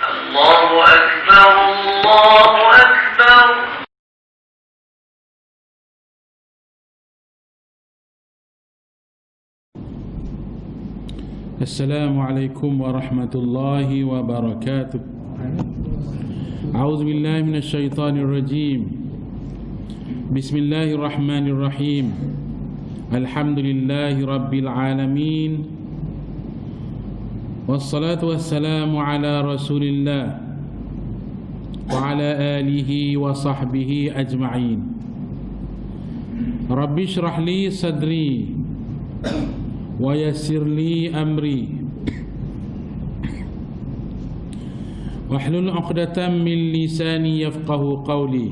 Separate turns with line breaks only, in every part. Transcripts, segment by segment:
الله أكبر الله أكبر.
السلام عليكم ورحمة الله وبركاته. أعوذ بالله من الشيطان الرجيم. بسم الله الرحمن الرحيم. الحمد لله رب العالمين، والصلاة والسلام على رسول الله وعلى آله وصحبه أجمعين. رب اشرح لي صدري ويسر لي أمري واحلل عقدة من لساني يفقه قولي.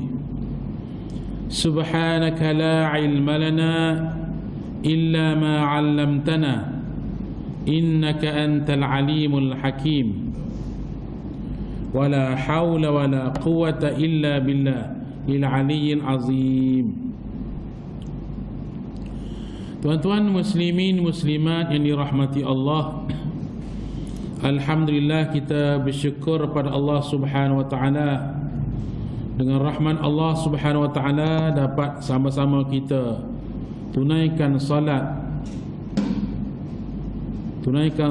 سبحانك لا علم لنا إلا ما علمتنا إنك أنت العليم الحكيم. ولا حول ولا قوة إلا بالله العلي العظيم. Tuan-tuan muslimin muslimat yang dirahmati Allah, alhamdulillah kita bersyukur pada Allah Subhanahu wa taala. Dengan rahmat Allah Subhanahu wa taala dapat sama-sama kita tunaikan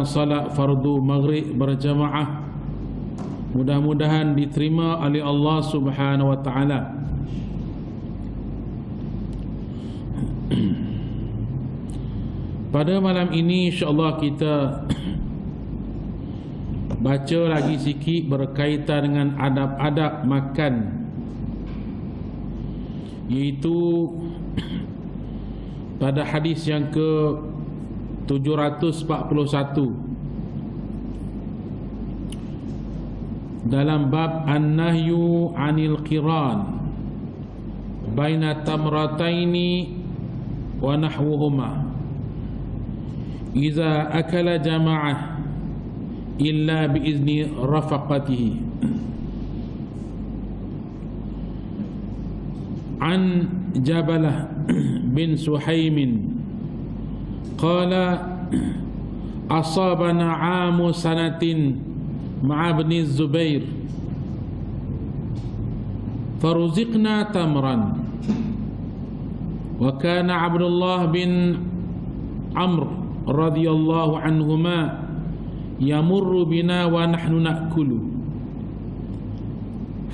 salat fardu maghrib berjamaah. Mudah-mudahan diterima oleh Allah Subhanahu wa taala. Pada malam ini insya-Allah kita baca lagi sikit berkaitan dengan adab-adab makan, iaitu pada hadis yang ke 741 dalam bab an-nahyu 'anil qiran baina tamrataini wa nahwuhuma iza akala jama'ah illa biizni rafaqatihi. An Jabalah bin Suhaimin qala asabana 'amu sanatin ma'a ibn Zubair faruziqna tamran wa kana Abdullah bin Amr radhiyallahu anhuma yamurru bina wa nahnu na'kulu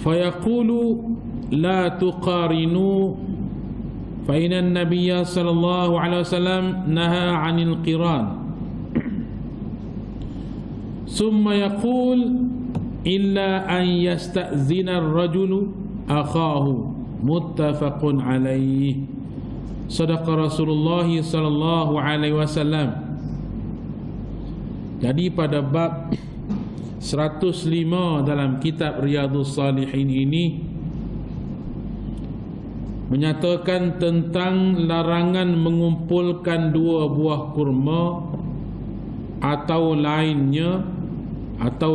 fayaqulu la tuqarinu fa inna an-nabiyya sallallahu alaihi wasallam naha 'anil qiran summa yaqul illa an yasta'zina ar-rajulu akhahu muttafaqun alaihi. Sadaqa Rasulullah sallallahu alaihi wasallam. Jadi pada bab 105 dalam kitab Riyadhus Salihin ini menyatakan tentang larangan mengumpulkan dua buah kurma atau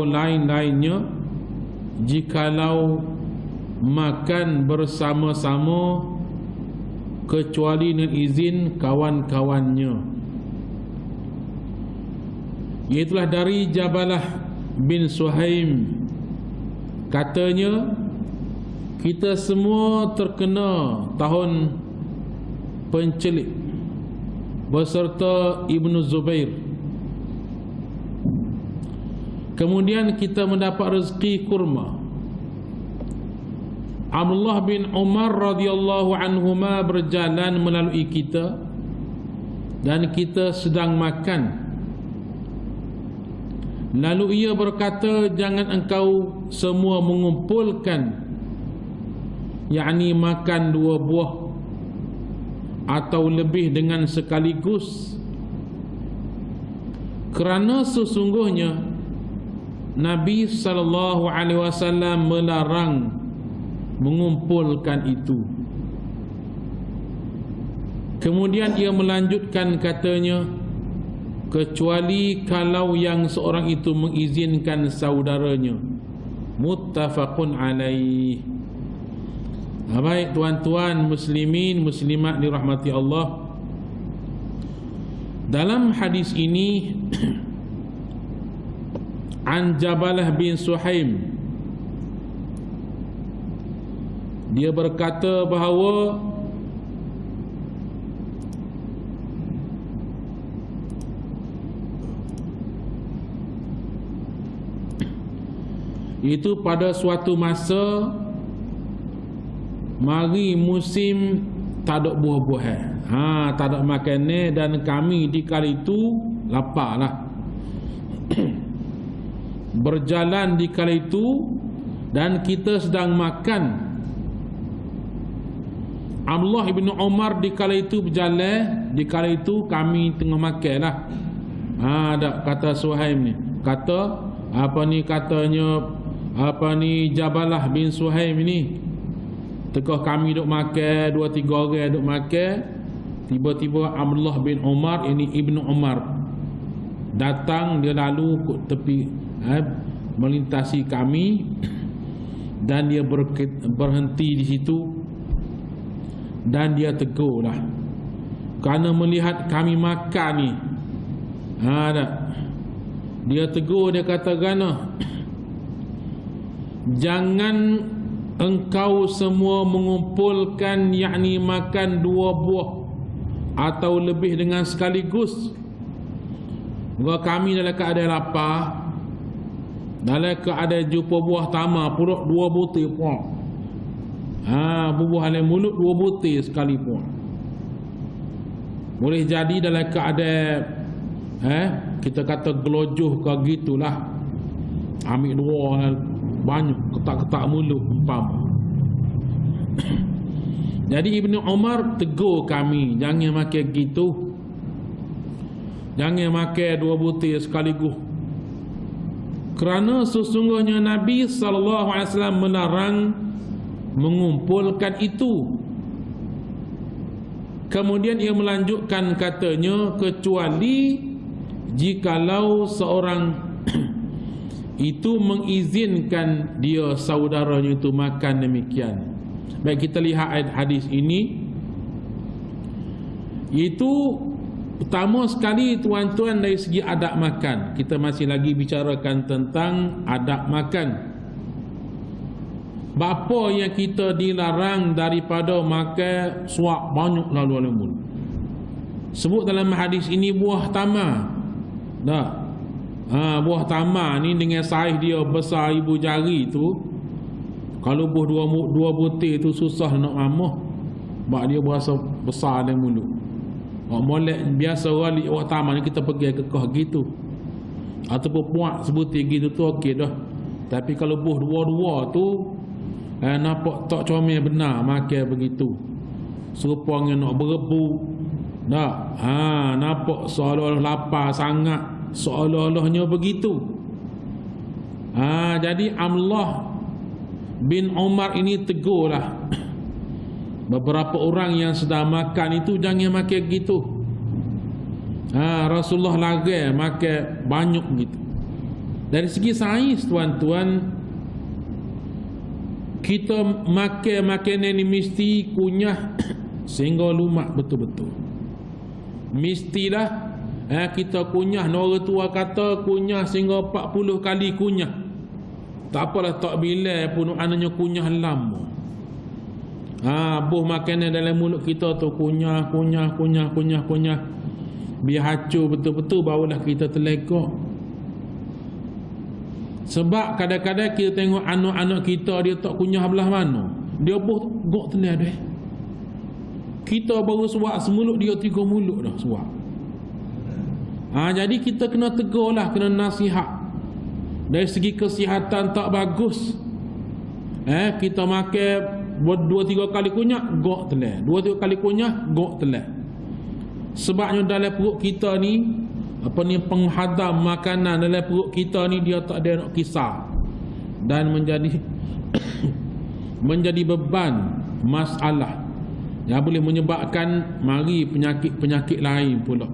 lain-lainnya jikalau makan bersama-sama kecuali dengan izin kawan-kawannya. Iaitulah dari Jabalah bin Suhaim, katanya kita semua terkena tahun pencelik beserta Ibnu Zubair. Kemudian kita mendapat rezeki kurma. Abdullah bin Umar radhiyallahu anhuma berjalan melalui kita dan kita sedang makan. Lalu ia berkata, jangan engkau semua mengumpulkan, yakni makan dua buah atau lebih dengan sekaligus, kerana sesungguhnya Nabi sallallahu alaihi wasallam melarang mengumpulkan itu. Kemudian ia melanjutkan katanya, kecuali kalau yang seorang itu mengizinkan saudaranya. Muttafaqun alaih. Baik tuan-tuan muslimin muslimat dirahmati Allah, dalam hadis ini an Jabalah bin Suhaim, dia berkata bahawa itu pada suatu masa mari musim tak ada buah-buahan, tak ada makanan, dan kami di kali itu laparlah. Berjalan di kali itu dan kita sedang makan. Abdullah bin Umar di kala itu berjalan, di kala itu kami tengah makan lah. Ada kata Suhaim ni, kata apa ni, katanya apa ni, Jabalah bin Suhaim ni, tengah kami duk makan, 2-3 orang duk makan, tiba-tiba Abdullah bin Umar, ini Ibnu Umar, datang, dia lalu ke tepi, melintasi kami, dan dia berhenti di situ. Dan dia tegurlah, kerana melihat kami makan ni, dia tegur, dia kata kerana jangan engkau semua mengumpulkan, yakni makan 2 buah atau lebih dengan sekaligus. Kalau kami dalam keadaan lapar, dalam keadaan jumpa buah tamar, pulak 2 butir puak, bubuh dalam mulut 2 butir sekali pun. Boleh jadi dalam keadaan kita kata gelojoh ke gitulah, ambil 2 banyak, ketak-ketak mulut umpama. Jadi Ibnu Umar tegur kami, jangan makan gitu, jangan makan 2 butir sekaligus, kerana sesungguhnya Nabi SAW melarang mengumpulkan itu. Kemudian ia melanjutkan katanya, kecuali jikalau seorang itu mengizinkan dia saudaranya itu makan demikian. Baik, kita lihat hadis ini, itu utama sekali tuan-tuan dari segi adab makan. Kita masih lagi bicarakan tentang adab makan. Bapa yang kita dilarang daripada makan suap banyak lalu oleh mulut. Sebut dalam hadis ini buah tamar. Buah tamar ni dengan saiz dia besar ibu jari tu, kalau buah 2 butir tu susah nak mamah, sebab dia berasa besar dalam mulut. Molek biasa wali buah tamar ni kita pergi kekeh gitu, ataupun puak sebutir gitu tu okey dah. Tapi kalau buah 2 tu nampak tak comel benar makan begitu, serupa dengan nak berebu. Nampak seolah-olah lapar sangat, seolah-olahnya begitu. Jadi Abdullah bin Umar ini tegurlah beberapa orang yang sedang makan itu, jangan makan gitu. Rasulullah larang makan banyak gitu. Dari segi sains tuan-tuan, kita makan makanan ni mesti kunyah sehingga lumat betul-betul. Mestilah kita kunyah. Orang tua kata kunyah sehingga 40 kali kunyah. Tak apalah, tak bila pun anaknya kunyah lama. Buh makanan dalam mulut kita tu kunyah. Biar hancur betul-betul, barulah kita terlekak. Sebab kadang-kadang kita tengok anak-anak kita, dia tak kunyah belah mana, dia buh gok telah dah. Kita baru suap semulut, dia 3 mulut dah suap. Jadi kita kena tegur lah, kena nasihat. Dari segi kesihatan tak bagus. Kita makan 2-3 kali kunyah, gok telah. 2-3 kali kunyah, gok telah. Sebabnya dalam perut kita ni, penghadam makanan dalam perut kita ni, dia tak ada nak kisar, dan menjadi beban masalah yang boleh menyebabkan mari penyakit-penyakit lain pula,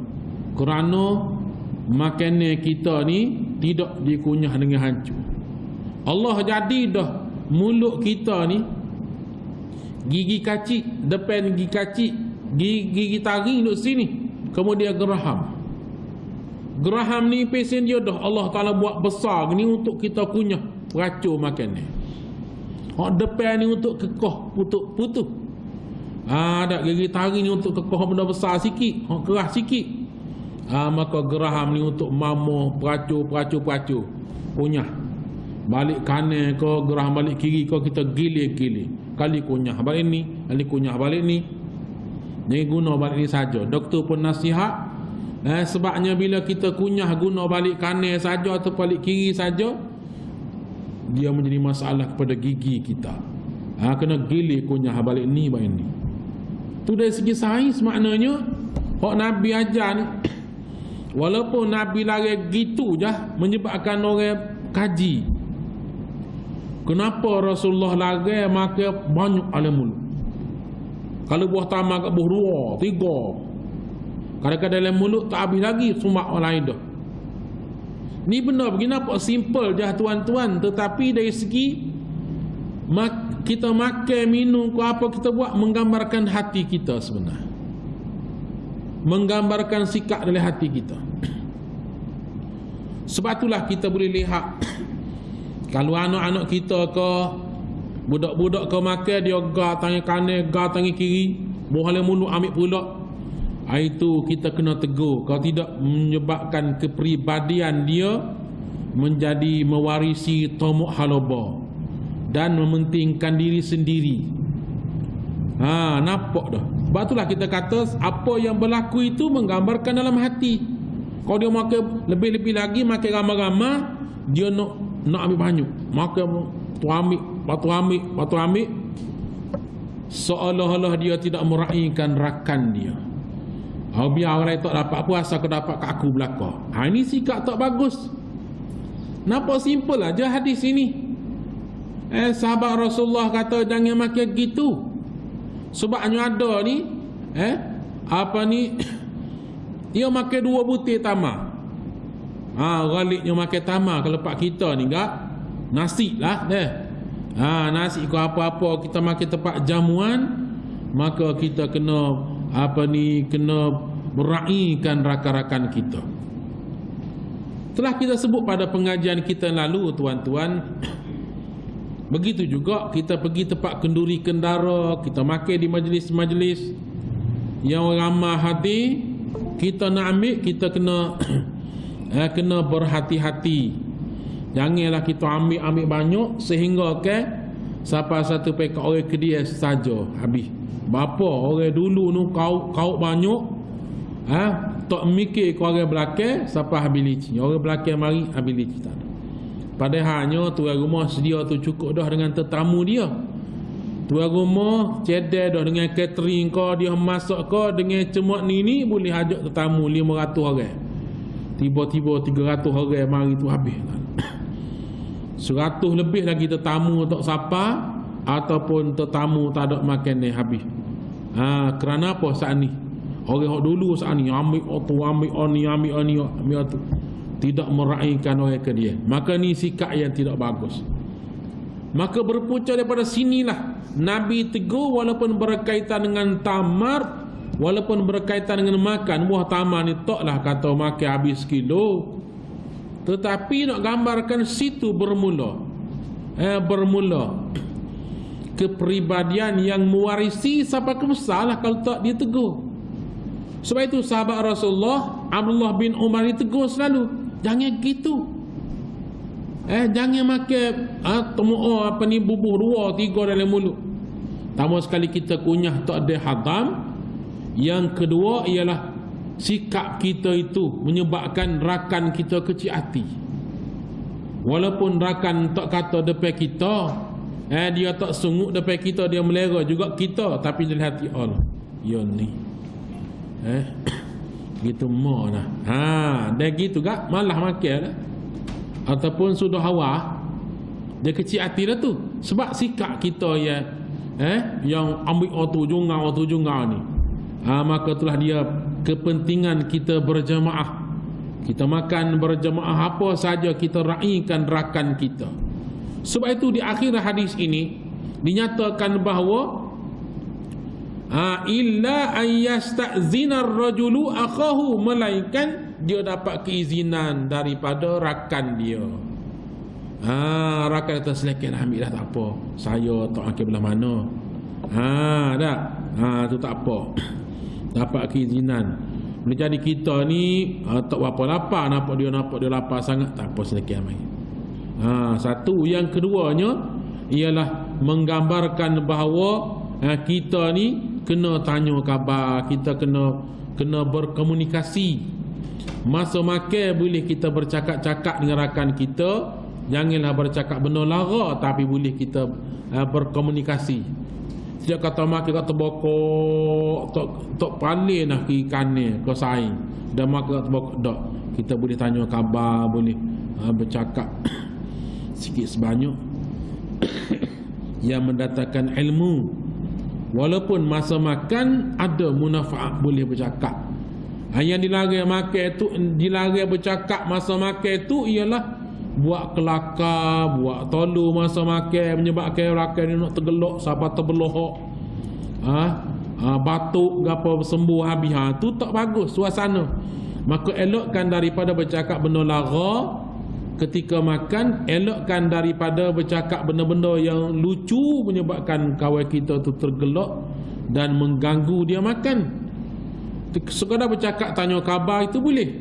kerana makanan kita ni tidak dikunyah dengan hancur. Allah jadi dah mulut kita ni, gigi kacik, depan gigi kacik, gigi taring duduk sini, kemudian geraham. Geraham ni pesen dia dah Allah Ta'ala buat besar ni untuk kita kunyah peracur makan ni. Hak depan ni untuk kekoh putuk-putuk. Ada gigi taring ni untuk kekoh benda besar sikit, hak keras sikit. Maka geraham ni untuk mamuh peracur kunyah. Balik kanan ke geraham balik kiri ke kita gilir-gilir. Kali kunyah balik ni, kali kunyah balik ni. Jangan guna balik ni saja. Doktor pun nasihat sebabnya bila kita kunyah guna balik kanan saja atau balik kiri saja, dia menjadi masalah kepada gigi kita. Kena gilir kunyah balik ni balik ni. Tu dari segi sains maknanya hak Nabi ajar ni, walaupun Nabi lari gitu je menyebabkan orang kaji. Kenapa Rasulullah lari maka banyak alam mulut? Kalau buah tamak kat buah 2, 3. Kadang-kadang dalam mulut tak habis lagi sumak orang lain dah. Ni benda begini nampak simple je tuan-tuan, tetapi dari segi kita makan, minum ke apa kita buat menggambarkan hati kita sebenarnya. Menggambarkan sikap dalam hati kita. Sebab itulah kita boleh lihat kalau anak-anak kita ke budak-budak ke makan dia gar tangan kanan, gar tangan kiri, boleh mulut ambil pula. Itu kita kena tegur. Kalau tidak menyebabkan kepribadian dia menjadi mewarisi tomok haloba dan mementingkan diri sendiri. Nampak dah. Sebab itulah kita kata apa yang berlaku itu menggambarkan dalam hati. Kalau dia makan lebih-lebih lagi, makan ramai-ramai, dia nak ambil banyak. Makan tu ambil, seolah-olah dia tidak meraihkan rakan dia. Biar orang lain tak dapat apa, asal kau dapat kat aku belakang. Ini sikap tak bagus. Nampak simple aja hadis ini. Sahabat Rasulullah kata jangan makan gitu. Sebabnya ada ni dia makan 2 butir tamar. Galiknya makan tamar. Kalau pak kita ni enggak nasi lah nasi ke apa-apa kita makan tempat jamuan, maka kita kena kena meraihkan rakan-rakan kita. Telah kita sebut pada pengajian kita lalu tuan-tuan. Begitu juga kita pergi tempat kenduri kendara, kita makan di majlis-majlis yang ramai hati, kita nak ambil, kita kena berhati-hati. Janganlah kita ambil banyak sehingga sampai satu pekat orang kedia saja habis. Bapa orang dulu nu kau banyak tak mikir ke orang belakang sampai habis licin. Orang belakang mari habis licin tak ada. Padahalnya tuan rumah sedia tu cukup dah dengan tetamu dia. Tuan rumah cedek dah dengan catering kau, dia masak kau dengan cemak ni boleh ajak tetamu 500 orang. Tiba-tiba 300 orang mari tu habis. 100 lebih lagi tetamu tak sapa ataupun tetamu tak ada makan ni habis. Kerana apa saat ni? Orang dulu saat ni ambil tu tidak meraihkan orang ke dia. Maka ni sikap yang tidak bagus. Maka berpunca daripada sinilah Nabi tegur walaupun berkaitan dengan tamar, walaupun berkaitan dengan makan buah tamar ni taklah kata makan habis kilo, tetapi nak gambarkan situ bermula kepribadian yang mewarisi sampai ke besar lah kalau tak dia tegur. Sebab itu sahabat Rasulullah Abdullah bin Umar ditegur selalu, jangan gitu. Jangan makan bubuh 2, 3 dalam mulut. Pertama sekali kita kunyah tak ada haram. Yang kedua ialah sikap kita itu menyebabkan rakan kita kecil hati. Walaupun rakan tak kata depan kita, dia tak sungguh depan kita, dia melera juga kita, tapi dalam hati Allah ya ni gitu mana dia gitu gak malah makan lah. Ataupun sudah hawa dia kecil hati dah tu sebab sikap kita yang ambil tu junga ni. Maka itulah dia kepentingan kita berjamaah. Kita makan berjamaah apa saja kita raihkan rakan kita. Sebab itu di akhir hadis ini dinyatakan bahawa illa ayyasta'zina ar-rajulu akhahu, melainkan dia dapat keizinan daripada rakan dia. Rakan kata selekeh lah, ambil dah, tak apa, saya tak makan belah mana. Tak. Tu tak apa. Dapat keizinan. Boleh jadi kita ni tak berapa lapar, nampak dia lapar sangat, tak apa, selekeh ambil. Satu. Yang keduanya ialah menggambarkan bahawa kita ni kena tanya khabar, kita kena berkomunikasi. Masa makan boleh kita bercakap-cakap dengan rakan kita, janganlah bercakap benda lara, tapi boleh kita berkomunikasi. Setiap kata makan kata bokok tok pandai nak ke ikan ke saing, dah makan kata bokok dak, kita boleh tanya khabar, boleh bercakap sikit sebanyak yang mendatangkan ilmu. Walaupun masa makan ada munafaat, boleh bercakap. Yang dilarang makan tu, dilarang bercakap masa makan tu ialah buat kelakar, buat tolu masa makan, menyebabkan rakan ni nak tergelak sampai terbelohok, batuk gapo sembuh habis. Tu tak bagus suasana. Maka elokkan daripada bercakap benda lara ketika makan, elokkan daripada bercakap benda-benda yang lucu menyebabkan kawan kita tu tergelak dan mengganggu dia makan. Sekadar bercakap tanya khabar itu boleh.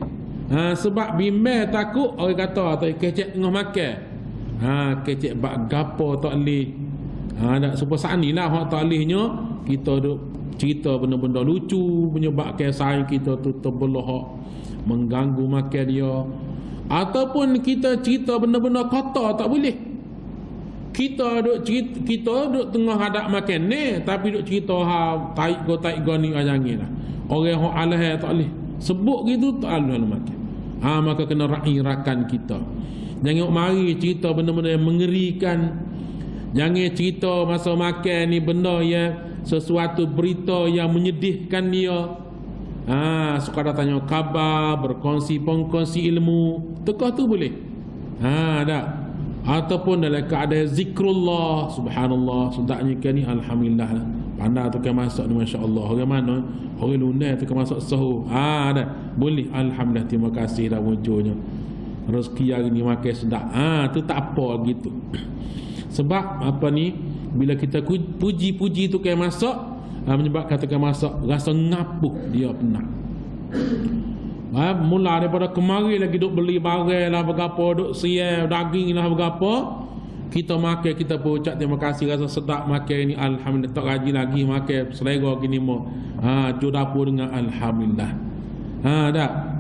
Sebab bimbang takut orang kata tak kecek tengah makan. Kecek bak gapo tak leh. Dak supaya sanilah hak tak lehnya kita duk cerita benda-benda lucu menyebabkan saing kita tu terbelah, mengganggu makan dia. Ataupun kita cerita benda-benda kotor tak boleh. Kita duk tengah hadap makan ni, tapi duk cerita taik go ni janganlah. Orang hok alah tak boleh. Sebut gitu tak boleh makan. Maka kena rakan kita. Jangan mari cerita benda-benda yang mengerikan. Jangan cerita masa makan ni benda yang sesuatu berita yang menyedihkan dia. Sekadar tanya khabar, berkongsi ilmu, tekah tu boleh. Tak. Ataupun dalam keadaan zikrullah, subhanallah, sedaknya kan ni alhamdulillah. Pandai tu kan masak ni masya-Allah. Orang mana? Orang lunar tu kan masak sahur. Dah. Boleh, alhamdulillah, terima kasih dah munculnya. Rezeki hari ni makan sedap. Tu tak apa gitu. Sebab apa ni, bila kita puji-puji tu kan masak, menyebabkan tukang masak rasa ngapuh dia penat. Mula daripada kemari lagi duk beli barang lah berapa, duk siap daging lah berapa, kita makan, kita pun ucap terima kasih, rasa sedap makan ni, alhamdulillah, tak rajin lagi makan selera gini mo. Jom dapur dengan alhamdulillah.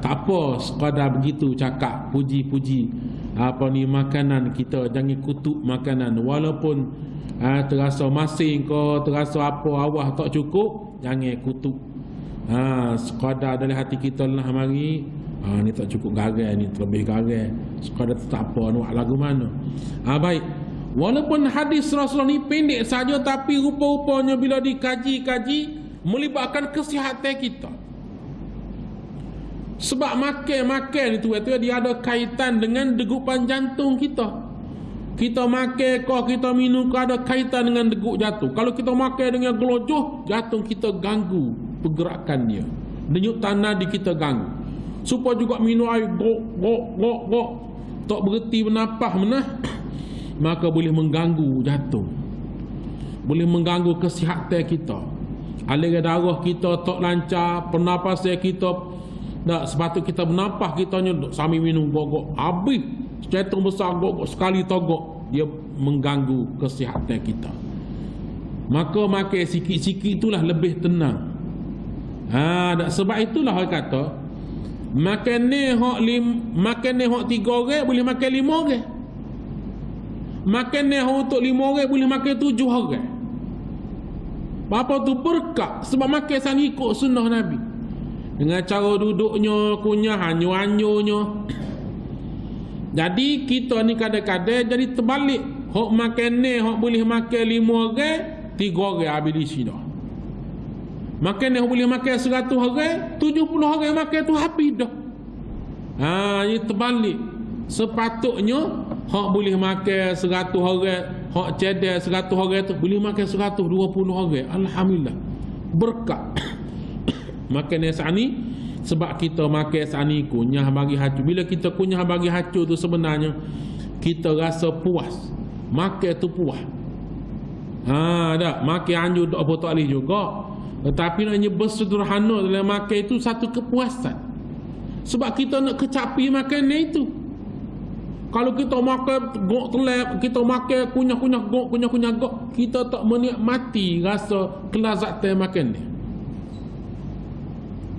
Tak apa, sekadar begitu cakap, puji-puji apa ni makanan kita, jangan kutuk makanan. Walaupun terasa masing ke, terasa apa awah tak cukup, jangan kutuk. Sekadar dalam hati kita lah mari, ni tak cukup garam, ni terlebih garam. Sekadar tu tak apa, nak lagu mana. Baik. Walaupun hadis Rasulullah ni pendek saja, tapi rupa-rupanya bila dikaji-kaji melibatkan kesihatan kita. Sebab makan itu dia ada kaitan dengan degupan jantung kita. Kita makan kau, kita minum kau, ada kaitan dengan degup jantung. Kalau kita makan dengan gelojoh, jantung kita ganggu pergerakan dia. Denyut tanah di kita ganggu. Supaya juga minum air gok, tak berhenti bernafas menah, maka boleh mengganggu jantung. Boleh mengganggu kesihatan kita. Aliran darah kita tak lancar, pernafasan kita tak sepatut kita bernafas, kita sambil minum gok, habis jantung besar gok sekali togok, dia mengganggu kesihatan kita. Maka makan sikit-sikit itulah lebih tenang. Sebab itulah orang kata makan ni hok 3 orang boleh makan 5 orang. Makan ni hok untuk 5 orang boleh makan 7 orang. Apa tu berkah? Sebab makan sana ikut sunnah Nabi. Dengan cara duduknya, kunyah, hanyu-hanyunya. Jadi kita ni kadang-kadang jadi terbalik. Hok makan ni, hok boleh makan 5 orang, 3 orang habis di sini dah. Makan ni hok boleh makan 100 orang, 70 orang makan tu habis dah. Ini terbalik. Sepatutnya hok boleh makan 100 orang, hok cedek 100 orang tu boleh makan 120 orang. Alhamdulillah. Berkat. Makan yang saat ni Sebab kita makan sani kunyah bagi hacu. Bila kita kunyah bagi hacu tu sebenarnya kita rasa puas. Makan tu puas. Tak makan anjur tak apa tak boleh juga. Tetapi naknya bersederhana dalam makan itu satu kepuasan. Sebab kita nak kecapi makanan itu. Kalau kita makan gok telap, kita makan kunyah-kunyah gok, kita tak menikmati rasa kelazatan makan ni.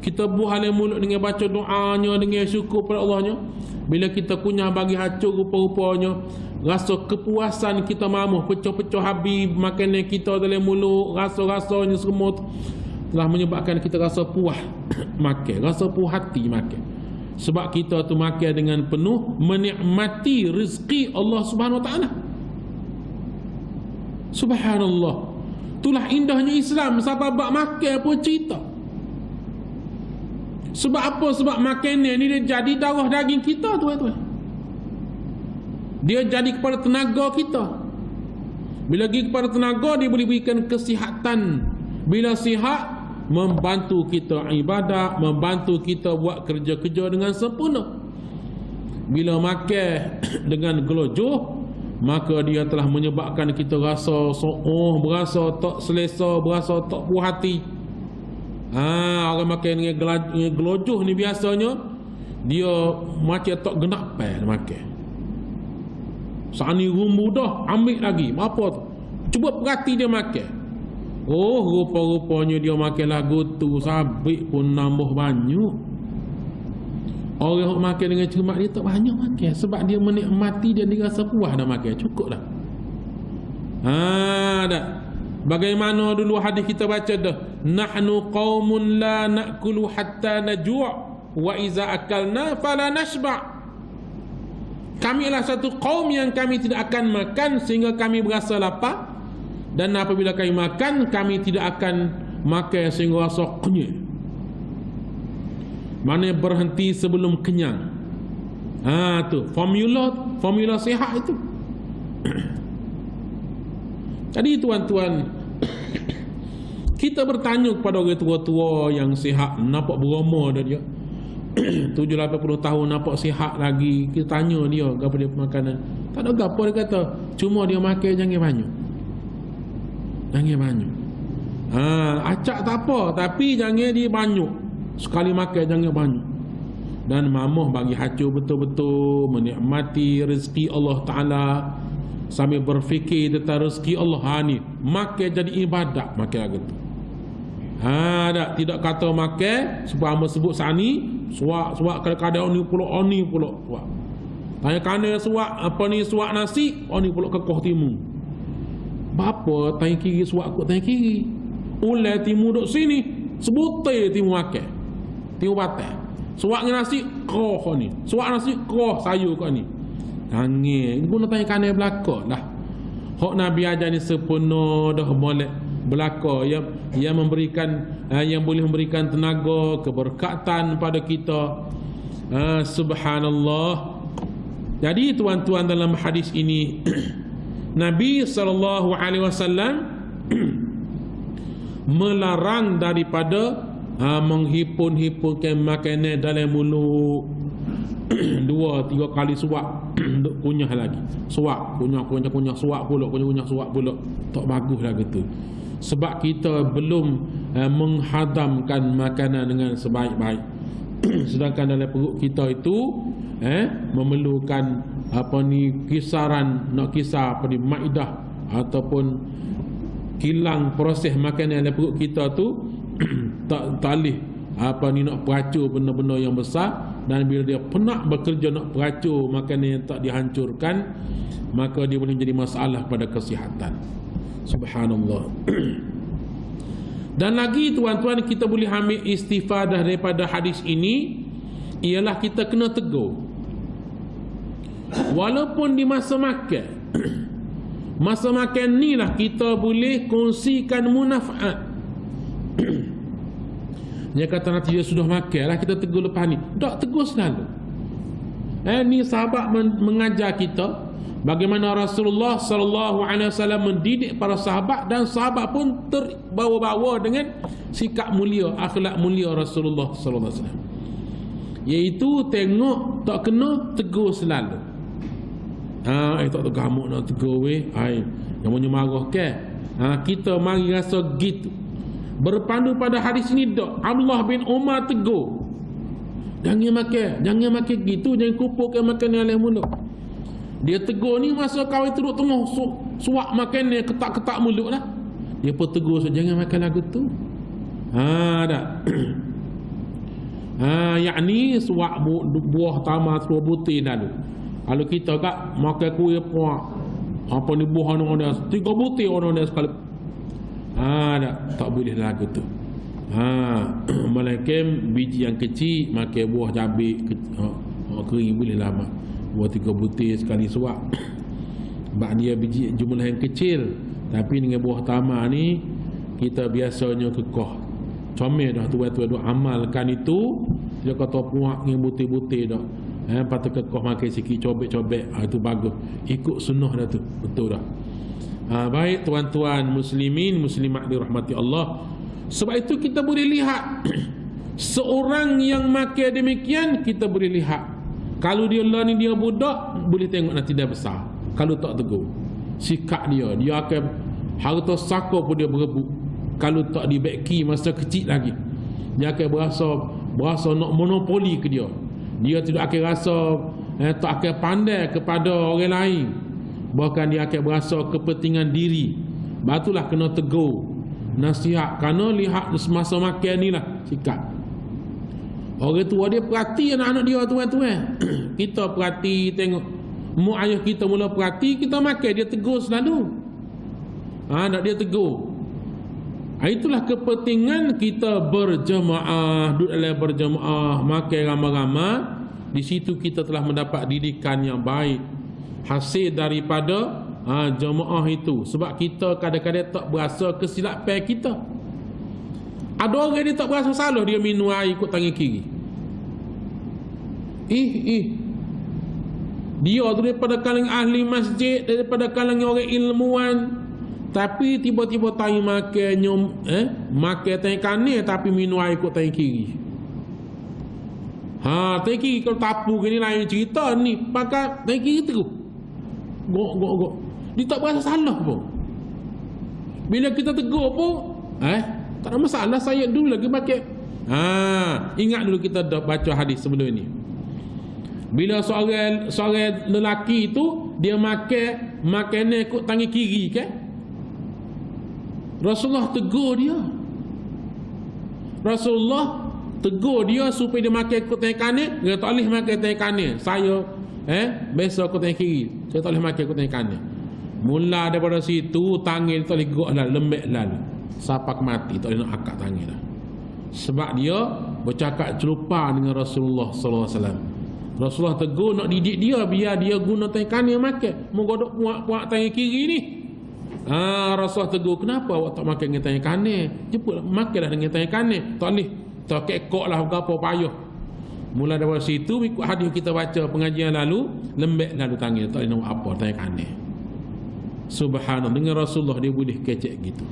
Kita buah dalam mulut dengan baca doanya, dengan syukur pada Allahnya. Bila kita kunyah bagi hacur rupa-rupanya, rasa kepuasan kita mamuh, pecah-pecah habis makanan kita dalam mulut, rasa-rasanya semua telah menyebabkan kita rasa puas makan, rasa puas hati makan. Sebab kita tu makan dengan penuh menikmati rezeki Allah Subhanahu Wa Taala. Subhanallah. Itulah indahnya Islam. Siapa bab makan pun cerita. Sebab apa? Sebab makanan ni dia jadi darah daging kita, tuan-tuan. Dia jadi kepada tenaga kita. Bila pergi kepada tenaga, dia boleh berikan kesihatan. Bila sihat, membantu kita ibadat, membantu kita buat kerja-kerja dengan sempurna. Bila makan dengan gelojoh, maka dia telah menyebabkan kita rasa berasa tak selesa, berasa tak puas hati. Orang makan dengan gelojoh ni biasanya dia macam tak genapan makan. Sani rumbu dah, ambil lagi. Apa tu? Cuba perhati dia makan. Rupa-rupanya dia makan lagu tu sabit pun nambah banyak. Orang yang makan dengan cermat dia tak banyak makan. Sebab dia menikmati, dia rasa puas dah makan. Cukup dah. Dah. Bagaimana dulu hadis kita baca dah, nahnu qaumun la na'kulu hatta najua wa iza akalna fala nashba'. Kami adalah satu kaum yang kami tidak akan makan sehingga kami berasa lapar, dan apabila kami makan kami tidak akan makan sehingga rasa kenyang. Mana berhenti sebelum kenyang. Tu formula sihat itu. Jadi tuan-tuan, kita bertanya kepada orang tua-tua yang sihat, nampak berumur dah dia 70-80 tahun, nampak sihat lagi. Kita tanya dia apa dia makanan. Tak ada apa, dia kata cuma dia makan jangan banyak. Jangan banyak. Acak tak apa, tapi jangan dia banyak. Sekali makan jangan banyak. Dan mamah bagi hacur betul-betul menikmati rezeki Allah Ta'ala, sambil berfikir tentang rezeki Allah. Ni makan jadi ibadat, makan lagu tu. Tidak kata makan sebab hamba sebut sani suak kadang-kadang oni pula suak. Tanya kana suak apa ni, suak nasi, oni pula kekoh timu. Bapa tanya kiri suak kok tanya kiri. Ulai timu duk sini, sebutai timu makan. Timu batal. Suak nasi koh ni. Suak nasi koh sayur kau ni. Nangis. Guna tanya kana belaka lah. Hak Nabi ajar ni sempurna dah molek belaka yang memberikan yang boleh memberikan tenaga, keberkatan pada kita. Subhanallah. Jadi tuan-tuan, dalam hadis ini Nabi SAW melarang daripada menghipun-hipunkan makanan dalam mulut. 2-3 kali suap duk kunyah lagi. Suap, kunyah suap pula, kunyah suap pula. Tak bagus lah gitu. Sebab kita belum menghadamkan makanan dengan sebaik-baik. Sedangkan dalam perut kita itu memerlukan kisaran, nak kisar maidah ataupun kilang proses makanan dalam perut kita tu tak talih nak peracur benda-benda yang besar. Dan bila dia penat bekerja nak peracur makanan yang tak dihancurkan, maka dia boleh menjadi masalah pada kesihatan. Subhanallah. Dan lagi tuan-tuan, kita boleh ambil istifadah daripada hadis ini, ialah kita kena tegur. Walaupun di masa makan, masa makan ni lah kita boleh kongsikan munafaat. Dia kata nanti dia sudah makan lah, kita tegur lepas ni. Tak tegur selalu. Ni sahabat mengajar kita bagaimana Rasulullah SAW mendidik para sahabat, dan sahabat pun terbawa-bawa dengan sikap mulia, akhlak mulia Rasulullah SAW. iaitu tengok tak kena tegur selalu. Tak tergamuk nak tegur weh. Yang marah ke? Kita mari rasa gitu. Berpandu pada hadis ini dak. Abdullah bin Umar tegur. Jangan makan gitu, jangan kupukkan makan ni oleh mulut. Dia tegur ni masa kau turut tengah suak makan ni ketak-ketak mulut lah. Dia pun tegur, jangan makan lagu tu. Tak. Yakni suak buah tamar suruh butir dulu. Kalau kita tak makan kuih puak, apa ni buah orang dia 3 butir orang dia sekali. Tak boleh lagu tu. Malaikat biji yang kecil makan buah cabai kering boleh lama. Buah 3 butir sekali suak. Sebab dia biji jumlah yang kecil. Tapi dengan buah tamar ni kita biasanya kekoh. Comel dah tu amalkan itu. Dia kata puak dengan butir-butir dah. Patut kekoh makan sikit cobek-cobek. Itu bagus. Ikut sunnah dah tu. Betul dah. Baik tuan-tuan muslimin muslimat dirahmati Allah. Sebab itu kita boleh lihat seorang yang makan demikian, kita boleh lihat. Kalau dia lah ni dia budak, boleh tengok nanti dia besar. Kalau tak tegur sikap dia akan harta saka pun dia berebut. Kalau tak dibeki masa kecil lagi, dia akan berasa nak monopoli ke dia. Dia tidak akan rasa tak akan pandai kepada orang lain. Bahkan dia akan berasa kepentingan diri. Batulah kena tegur, nasihat. Kerana lihat semasa makan ni lah sikap. Orang tua dia perhati anak-anak dia tuan-tuan. Kita perhati tengok. Mak ayah kita mula perhati, kita makan dia tegur selalu. Nak dia tegur. Itulah kepentingan kita berjemaah, duduk dalam berjemaah, makan ramai-ramai. Di situ kita telah mendapat didikan yang baik, hasil daripada jemaah itu. Sebab kita kadang-kadang tak berasa kesilapan kita. Ada orang dia tak berasa salah dia minum air ikut tangan kiri. Dia tu daripada kalangan ahli masjid, daripada kalangan orang ilmuwan, tapi tiba-tiba tangan makan makan tangan kanan tapi minum air ikut tangan kiri. Tangan kiri kalau tapu ke ni lain cerita ni. Pakai tangan kiri terus gok. Dia tak berasa salah pun. Bila kita tegur pun tak ada masalah, saya dulu lagi pakai. Ingat dulu kita dah baca hadis sebelum ni. Bila seorang lelaki itu dia makan makanan ikut tangan kiri kan, Rasulullah tegur dia. Rasulullah tegur dia supaya dia makan ikut tangan kanan. Dia tak boleh makan tangan kanan. Saya biasa ikut tangan kiri. Saya tak boleh makan ikut tangan kanan. Mula daripada situ tangan tak boleh gerak lah, lembek lalu. Sapak mati, tak boleh nak akak tangan lah. Sebab dia bercakap celupa dengan Rasulullah sallallahu alaihi wasallam. Rasulullah tegur nak didik dia biar dia guna tangan kanan makan. Menggodok puak-puak tangan kiri ni. Rasulullah tegur, kenapa awak tak makan dengan tangan kanan? Jemput makanlah dengan tangan kanan. Tak boleh. Tak kekok lah berapa payah. Mula dari situ ikut hadis kita baca pengajian lalu, lembek lalu tangan, tak boleh nak apa tangan kanan. Subhanallah, dengan Rasulullah dia boleh kecek gitu.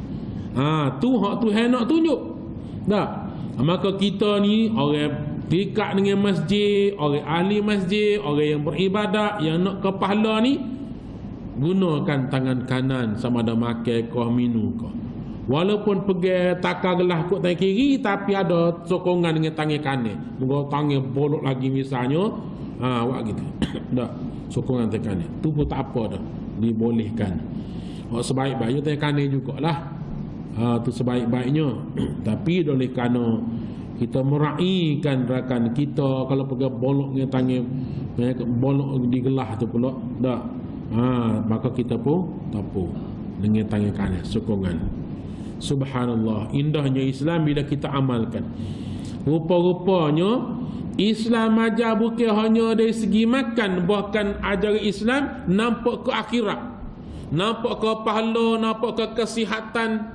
Tu hak Tuhan nak tunjuk. Tak? Maka kita ni orang dekat dengan masjid, orang ahli masjid, orang yang beribadat, yang nak ke pahala ni, gunakan tangan kanan sama ada makan kau minum kau. Walaupun pergi takar gelas kot tangan kiri, tapi ada sokongan dengan tangan kanan. Moga tangan bolok lagi misalnya, awak gitu. Tak, sokongan tangan kanan. Tu pun tak apa dah, dibolehkan. Sebaik-baiknya tangan kanan jugalah. Tu sebaik-baiknya. Tapi oleh kerana kita meraihkan rakan kita, kalau pergi bolok dengan tangan, bolok di gelas tu pula, tak. Maka kita pun tapu dengan tangan kanan, sokongan. Subhanallah, indahnya Islam bila kita amalkan. Rupa-rupanya Islam ajar bukan hanya dari segi makan, bahkan ajaran Islam nampak ke akhirat, nampak ke pahala, nampak ke kesihatan,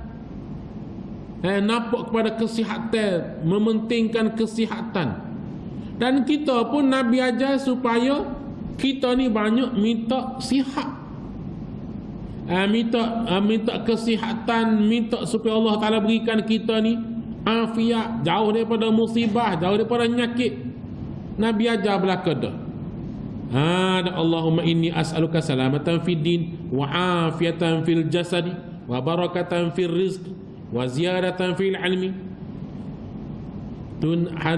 nampak kepada kesihatan, mementingkan kesihatan. Dan kita pun Nabi ajar supaya kita ni banyak minta sihat, minta kesihatan, minta supaya Allah Ta'ala berikan kita ni afiat, jauh daripada musibah, jauh daripada penyakit. Nabi ajar belaka dah. Allahumma inni as'aluka salamatan fid din wa afiyatan fil jasadi wa barakatan fil rizq wa ziyadatan fil ilmi. Tu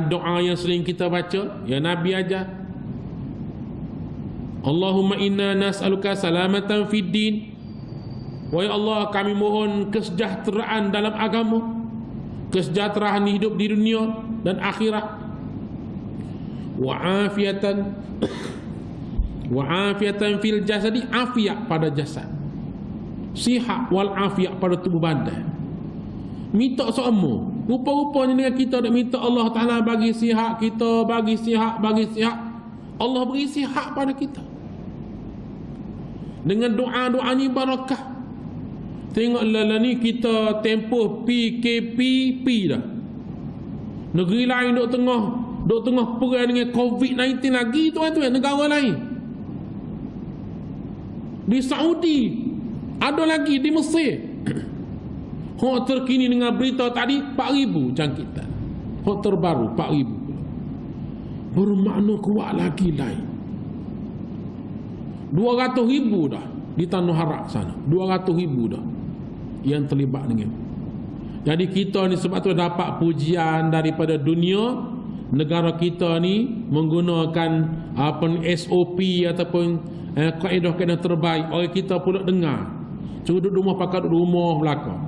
doa yang sering kita baca, ya Nabi ajar. Allahumma inna nas'aluka salamatan fid din. Wahai Allah, kami mohon kesejahteraan dalam agama, kesejahteraan hidup di dunia dan akhirat. Wa afiyatan fil jasadi, afiat pada jasad, sihat wal afiat pada tubuh badan. Minta semua. Rupa-rupanya dengan kita nak minta Allah Ta'ala bagi sihat kita, bagi sihat. Allah beri sihat pada kita dengan doa-doa ni barakah. Tengok lala ni kita tempoh PKP dah. Negeri lain duk tengah perang dengan COVID-19 lagi tuan-tuan, negara lain. Di Saudi ada lagi, di Mesir. Hak terkini dengan berita tadi 4,000 jangkitan. Hak terbaru 4,000. Bermakna kuat lagi lain. 200,000 dah di Tanah Harak sana. 200,000 dah yang terlibat dengan. Jadi kita ni sebab tu dapat pujian daripada dunia. Negara kita ni menggunakan SOP ataupun kaedah-kaedah terbaik. Orang kita pula dengar. Duduk rumah pakai duduk rumah belakang.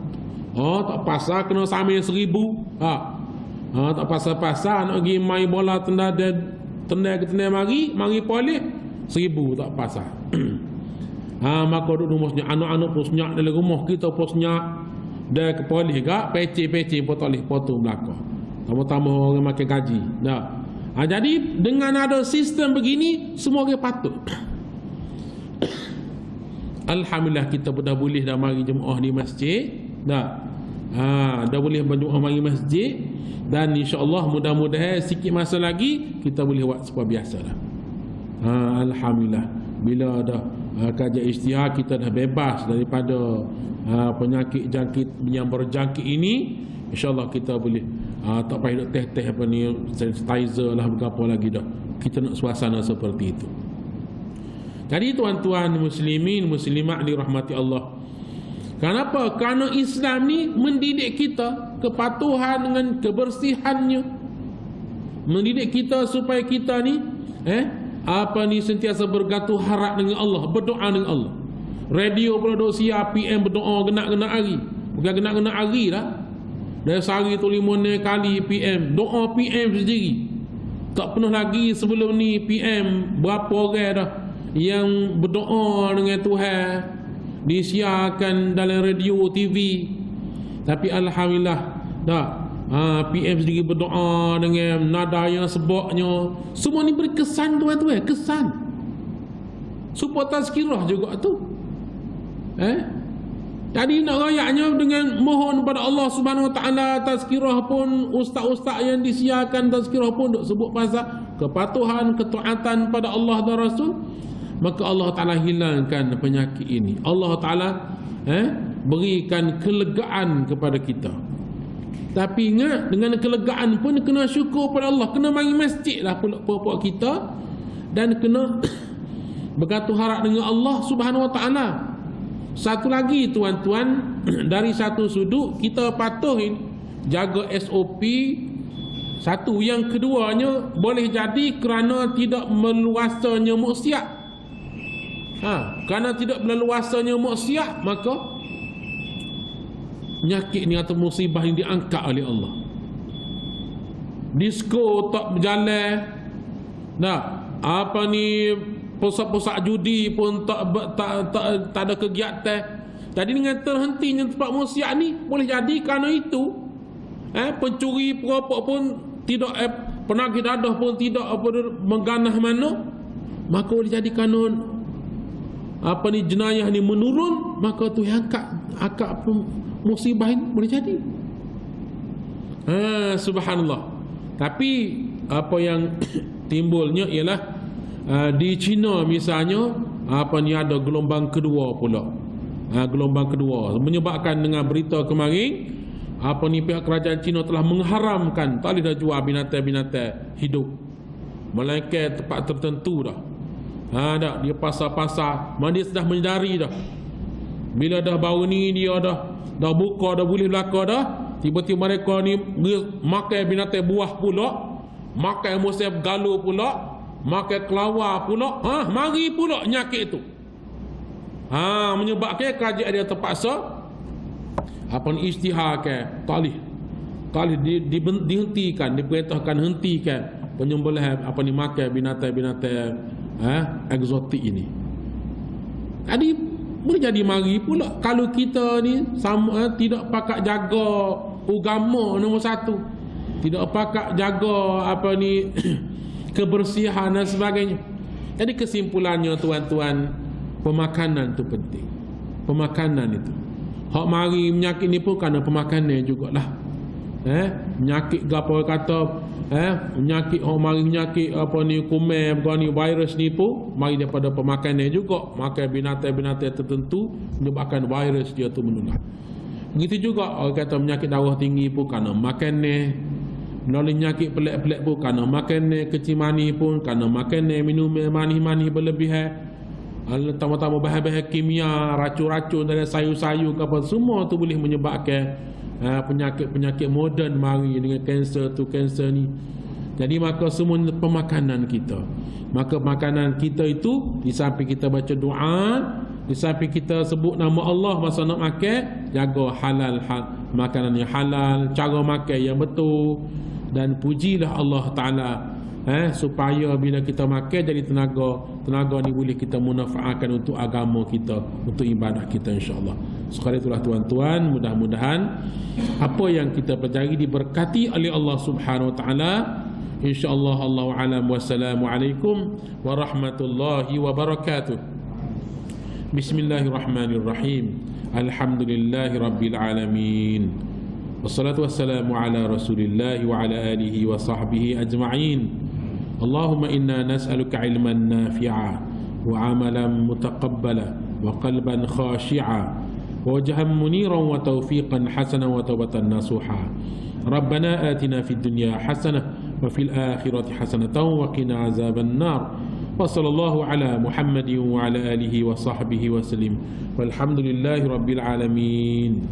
Tak pasal kena sambil 1,000. Tak pasal-pasal nak pergi main bola tendai mari polis 1,000 tak pasal. Maka duduk rumah senyap, anak-anak pun senyap dalam rumah kita pun senyap. Dia ke polis gak peci-peci pun tak boleh potong belakang. Tambah-tambah orang makan gaji. Jadi dengan ada sistem begini, semua orang patut. Alhamdulillah kita dah boleh dah mari jemaah di masjid. Dah boleh berjemaah mari masjid. Dan insya-Allah mudah-mudahan sikit masa lagi kita boleh buat seperti biasa dah. Alhamdulillah. Bila dah kajian isytihar, kita dah bebas daripada penyakit jangkit yang berjangkit ini, insya-Allah kita boleh tak payah duk teh-teh apa ni sanitizer lah berapa lagi dah. Kita nak suasana seperti itu. Jadi tuan-tuan muslimin muslimat dirahmati Allah. Kenapa? Kerana Islam ni mendidik kita kepatuhan dengan kebersihannya. Mendidik kita supaya kita ni sentiasa bergantung harap dengan Allah, berdoa dengan Allah. Radio pula duk siap PM berdoa genak-genak hari. Bukan genak-genak hari lah. Dari sehari tu 5 kali PM, doa PM sendiri. Tak pernah lagi sebelum ni PM berapa orang dah yang berdoa dengan Tuhan disiarkan dalam radio, TV. Tapi alhamdulillah dah PM sendiri berdoa dengan nada yang sebabnya. Semua ni beri kesan tuan-tuan, kesan. Supaya tazkirah juga tu. Jadi nak rayaknya dengan mohon pada Allah Subhanahu Wa Taala, tazkirah pun ustaz-ustaz yang disiarkan tazkirah pun duk sebut pasal kepatuhan, ketaatan pada Allah dan Rasul. Maka Allah Ta'ala hilangkan penyakit ini. Allah Ta'ala berikan kelegaan kepada kita. Tapi ingat, dengan kelegaan pun kena syukur pada Allah. Kena mari masjid lah puak-puak kita. Dan kena bergantung harap dengan Allah Subhanahu Wa Ta'ala. Satu lagi tuan-tuan, dari satu sudut kita patuhin jaga SOP. Satu, yang keduanya boleh jadi kerana tidak meluasanya maksiat. Kerana tidak meluasanya maksiat, maka penyakit ni atau musibah ini diangkat oleh Allah. Disko tak berjalan. Pusat-pusat judi pun tak ada kegiatan. Jadi dengan terhentinya tempat maksiat ni, boleh jadi kerana itu pencuri perampok pun tidak penagih dadah pun tidak mengganah mana. Maka boleh jadi kerana jenayah ni menurun, maka tu yang angkat musibah ini boleh jadi. Subhanallah. Tapi apa yang timbulnya ialah di China misalnya ada gelombang kedua pula. Gelombang kedua menyebabkan dengan berita kemarin pihak kerajaan China telah mengharamkan tak boleh dah jual binatang-binatang hidup. melainkan tempat tertentu dah. Dah dia pasar-pasar, mana dia sudah menyedari dah. Bila dah baru ni dia dah buka, dah boleh belaka dah, tiba-tiba mereka ni makan binatang buah pula, makan musim galuh pula, makan kelawar pula, mari pula nyakit tu. Menyebabkan kerajaan dia terpaksa isytiharkan, talih dihentikan, diperintahkan hentikan penyembelihan makan binatang-binatang eksotik ini. Jadi boleh jadi mari pula kalau kita ni tidak pakat jaga agama nombor satu, tidak pakat jaga kebersihan dan sebagainya. Jadi kesimpulannya tuan-tuan, pemakanan tu penting. Pemakanan itu hak mari penyakit ni pun kerana pemakanan jugalah. Penyakit gapo kata penyakit mari penyakit kuman ni virus ni pun mari daripada pemakanan juga. Makan binatang-binatang tertentu menyebabkan virus dia tu menular. Begitu juga orang kata penyakit darah tinggi pun kerana makanan. Melalui penyakit pelik-pelik pun kerana makanan, kecil manis pun kerana makanan, minuman manis-manis berlebihan, tambah-tambah bahan-bahan kimia, racun-racun dari sayur-sayur ke apa, semua tu boleh menyebabkan penyakit-penyakit moden mari dengan kanser tu, kanser ni. Jadi maka semua pemakanan kita. Maka makanan kita itu di samping kita baca doa, di samping kita sebut nama Allah masa nak makan, jaga halal, makanan yang halal, cara makan yang betul, dan pujilah Allah Ta'ala supaya bila kita makan jadi tenaga ni boleh kita manfaatkan untuk agama kita, untuk ibadah kita, insya-Allah. Sekali itulah tuan-tuan, mudah-mudahan apa yang kita pelajari diberkati oleh Allah Subhanahu Wa Ta'ala, insya-Allah. Allahu a'lam. Wassalamualaikum warahmatullahi wabarakatuh. Bismillahirrahmanirrahim. Alhamdulillahi rabbil alamin. Wassalatu wassalamu ala Rasulillah wa ala alihi wa sahbihi ajma'in. Allahumma inna nas'aluka ilman nafi'a wa amalan mutaqabbala wa qalban khashi'a wa wajhan muniran wa tawfiqan hasanan wa tawbatan nasuha. Rabbana atina fid dunya hasanah wa fil akhirati hasanatan wa qina azaban nar. Wa sallallahu ala Muhammadin wa ala alihi wa sahbihi wa sallim. Walhamdulillahi rabbil alamin.